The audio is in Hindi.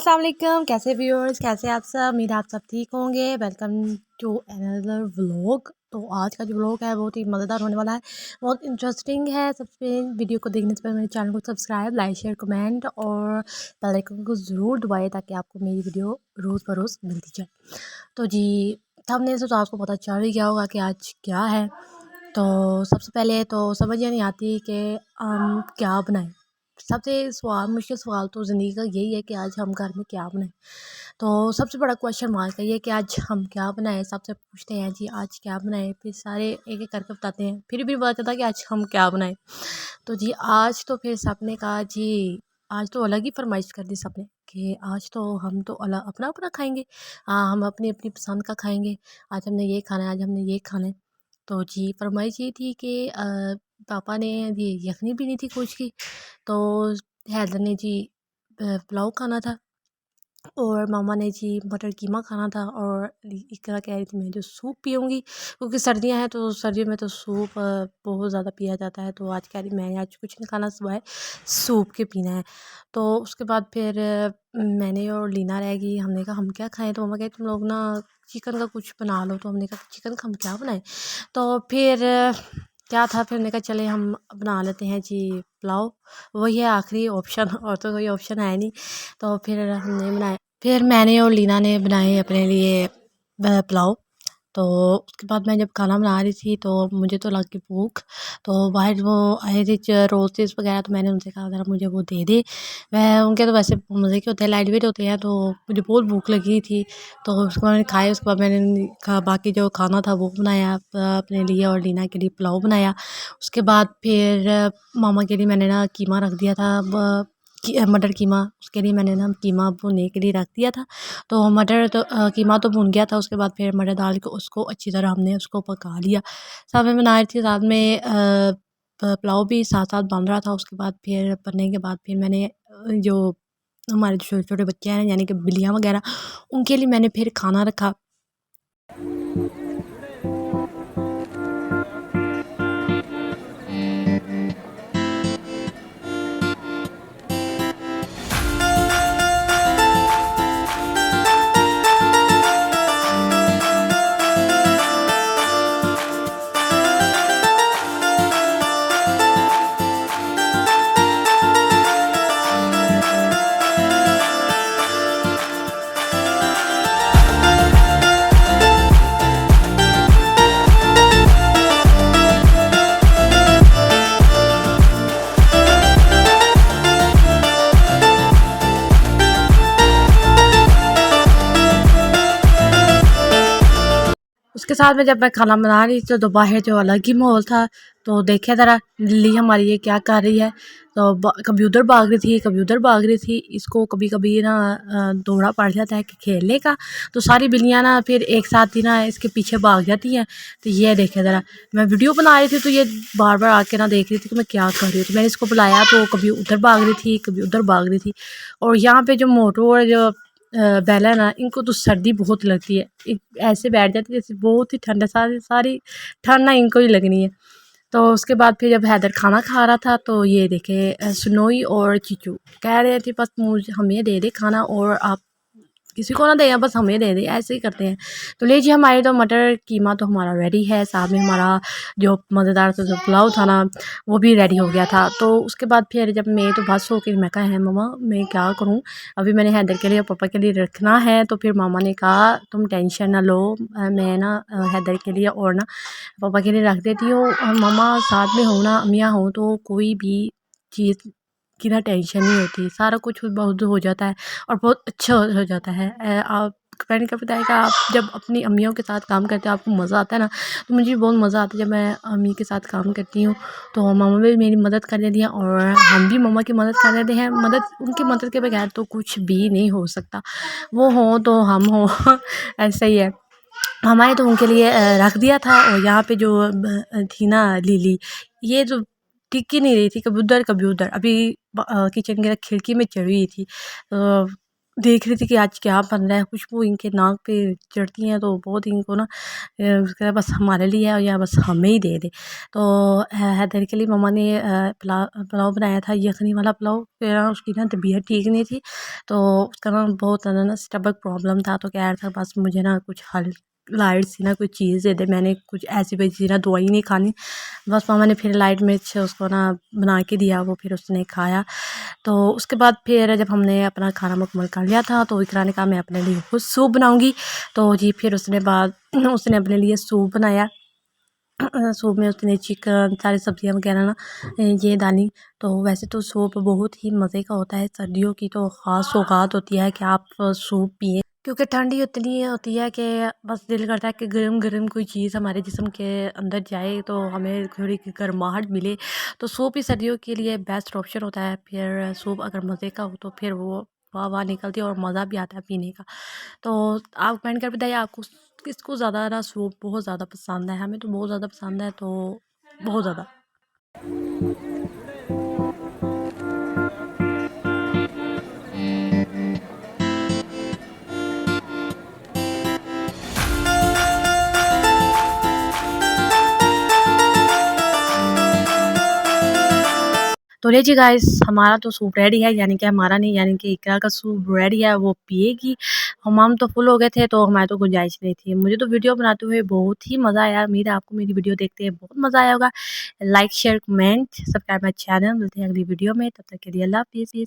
अस्सलाम वालेकुम। कैसे व्यूअर्स, कैसे आप सब? उम्मीद आप सब ठीक होंगे। Welcome to another vlog. तो आज का जो व्लॉग है बहुत ही मज़ेदार होने वाला है, बहुत इंटरेस्टिंग है। सबसे वीडियो को देखने से पहले मेरे चैनल को सब्सक्राइब, लाइक, शेयर, कमेंट और बेल आइकन को ज़रूर दबाएं ताकि आपको मेरी वीडियो रोज़ बरोज़ मिलती जाए। तो जी, थंबनेल से तो आपको पता चल ही गया होगा कि आज क्या है। तो सबसे पहले तो समझ ही नहीं आती कि हम क्या बनाएं। सबसे मुश्किल सवाल तो ज़िंदगी का यही है कि आज हम घर में क्या बनाएं। तो सबसे बड़ा क्वेश्चन मार्क है ये कि आज हम क्या बनाएं। सबसे पूछते हैं जी आज क्या बनाएं, फिर सारे एक एक करके बताते हैं, फिर भी पता चलता कि आज हम क्या बनाएं। तो जी आज तो फिर सबने कहा जी आज तो अलग ही फरमाइश कर दी सबने कि आज तो हम तो अलग अपना अपना खाएंगे। हाँ, हम अपनी अपनी पसंद का खाएंगे। आज हमने ये खाना है, आज हमने ये खाना है। तो जी फरमाइश ये थी कि पापा ने ये यखनी भी नहीं थी कुछ की। तो हैदर ने जी पुलाव खाना था और मामा ने जी मटर कीमा खाना था और इकरा कह रही थी मैं जो सूप पीऊँगी क्योंकि सर्दियां हैं तो सर्दियों में तो सूप बहुत ज़्यादा पिया जाता है। तो आज कह रही मैंने आज कुछ नहीं खाना, सिवाय सूप के पीना है। तो उसके बाद फिर मैंने और लीना रह गई। हमने कहा हम क्या खाएं, तो मम्मा कहे तुम लोग ना चिकन का कुछ बना लो। तो हमने कहा चिकन का हम क्या बनाएं। तो फिर क्या था, फिर हमने कहा चले हम बना लेते हैं जी पुलाव। वही है आखिरी ऑप्शन, और तो कोई ऑप्शन है नहीं। तो फिर हमने बनाया, फिर मैंने और लीना ने बनाए अपने लिए पुलाव। तो उसके बाद मैं जब खाना बना रही थी तो मुझे तो लग गई भूख। तो बाहर वो आए थे रोस्टेस वगैरह, तो मैंने उनसे कहा ज़रा मुझे वो दे दे। वह उनके तो वैसे मज़े के होते हैं, लाइट वेट होते हैं। तो मुझे बहुत भूख लगी थी तो उसके बाद मैंने खाए। उसके बाद मैंने कहा बाकी जो खाना था वो बनाया अपने लिए और लीना के लिए पुलाव बनाया। उसके बाद फिर मामा के लिए मैंने ना कीमा रख दिया था, मटर कीमा। उसके लिए मैंने ना कीमा भुनने के लिए रख दिया था। तो मटर तो कीमा तो भुन गया था। उसके बाद फिर मटर डाल के उसको अच्छी तरह हमने उसको पका लिया। साथ में बना रही थी, साथ में पुलाव भी साथ साथ बन रहा था। उसके बाद फिर बनने के बाद फिर मैंने जो हमारे छोटे छोटे बच्चे हैं यानी कि बिल्लियाँ वगैरह, उनके लिए मैंने फिर खाना रखा। उसके साथ में जब मैं खाना बना रही थी तो बाहर जो अलग ही माहौल था। तो देखे ज़रा बिल्ली हमारी ये क्या कर रही है। तो कभी उधर भाग रही थी, कभी उधर भाग रही थी। इसको कभी कभी ना दौड़ा पड़ जाता है कि खेलने का। तो सारी बिल्लियाँ ना फिर एक साथ ही ना इसके पीछे भाग जाती हैं। तो ये देखे ज़रा, मैं वीडियो बना रही थी तो ये बार बार आके ना देख रही थी कि मैं क्या कर रही हूँ। तो मैंने इसको बुलाया तो कभी उधर भाग रही थी, कभी उधर भाग रही थी। और यहाँ पे जो मोटू और जो बैला है ना, इनको तो सर्दी बहुत लगती है। ऐसे बैठ जाती है जैसे बहुत ही ठंड है, सारी सारी ठंड ना इनको ही लगनी है। तो उसके बाद फिर जब हैदर खाना खा रहा था तो ये देखे सुनोई और चीचू कह रहे थे बस मुझे हमें दे दे खाना और आप किसी को ना दें, बस हमें दे दे, ऐसे ही करते हैं। तो लीजिए हमारे तो मटर कीमा तो हमारा रेडी है। साथ में हमारा जो मज़ेदार सा जो पुलाव था ना वो भी रेडी हो गया था। तो उसके बाद फिर जब मैं तो बस हो के मैं कहा है मम्मा मैं क्या करूँ, अभी मैंने हैदर के लिए और पापा के लिए रखना है। तो फिर मामा ने कहा तुम टेंशन ना लो, मैं ना हैदर के लिए और ना पापा के लिए रख देती हूँ। और मामा साथ में हो ना, अम्मियाँ हों तो कोई भी चीज़ की ना टेंशन नहीं होती, सारा कुछ बहुत हो जाता है और बहुत अच्छा हो जाता है। आप मैंने क्या बताया कि आप जब अपनी अम्मियों के साथ काम करते हो आपको मज़ा आता है ना। तो मुझे बहुत मज़ा आता है जब मैं अम्मी के साथ काम करती हूँ। तो मामा भी मेरी मदद कर देती हैं और हम भी मम्मा की मदद कर देते हैं। उनकी मदद के बगैर तो कुछ भी नहीं हो सकता, वो हों तो हम हों ऐसा ही है। हमारे तो उनके लिए रख दिया था। और यहाँ पे जो थी ना लिली, ये तो टिक ही नहीं रही थी, कभी उधर कभी उधर। अभी किचन के खिड़की में चढ़ी हुई थी। देख रही थी कि आज क्या बन रहा है। खुशबू इनके नाक पे चढ़ती हैं तो बहुत इनको ना उसके बाद बस हमारे लिए है या बस हमें ही दे दे। तो हैदर के लिए मम्मा ने पुलाव बनाया था, यखनी वाला पुलाव। फिर उसकी ना तबीयत ठीक नहीं थी, तो उसका ना बहुत ना स्टमक प्रॉब्लम था, तो कह रहा था बस मुझे ना कुछ हल लाइट सी ना कोई चीज़ दे दे। मैंने कुछ ऐसी वैसी ना दवाई नहीं खानी, बस मामा ने फिर लाइट मिर्च उसको ना बना के दिया, वो फिर उसने खाया। तो उसके बाद फिर जब हमने अपना खाना मुकम्मल कर लिया था तो इकरा ने कहा मैं अपने लिए खुद सूप बनाऊंगी। तो जी फिर उसने अपने लिए सूप बनाया। सूप में उसने चिकन सारी सब्जियां वगैरह ना ये डाली। तो वैसे तो सूप बहुत ही मज़े का होता है, सर्दियों की तो ख़ास सौगात होती है कि आप सूप पिए, क्योंकि ठंडी इतनी होती है कि बस दिल करता है कि गर्म गर्म कोई चीज़ हमारे जिस्म के अंदर जाए तो हमें थोड़ी गर्माहट मिले। तो सूप ही सर्दियों के लिए बेस्ट ऑप्शन होता है। फिर सूप अगर मज़े का हो तो फिर वो वाह वाह निकलती है और मज़ा भी आता है पीने का। तो आप कमेंट कर बताइए आपको किसको ज़्यादा ना सूप बहुत ज़्यादा पसंद है। हमें तो बहुत ज़्यादा पसंद है, तो बहुत ज़्यादा। तो लीजिए गाइस, हमारा तो सूप रेडी है, यानी कि हमारा नहीं, यानी कि इकरा का सूप रेडी है, वो पिएगी। हम तो फुल हो गए थे, तो हमारे तो गुंजाइश नहीं थी। मुझे तो वीडियो बनाते हुए बहुत ही मज़ा आया। उम्मीद है आपको मेरी वीडियो देखते हुए बहुत मज़ा आया होगा। Like share comment subscribe my channel. मिलते हैं अगली वीडियो में, तब तक के लिए अल्लाह हाफिज़।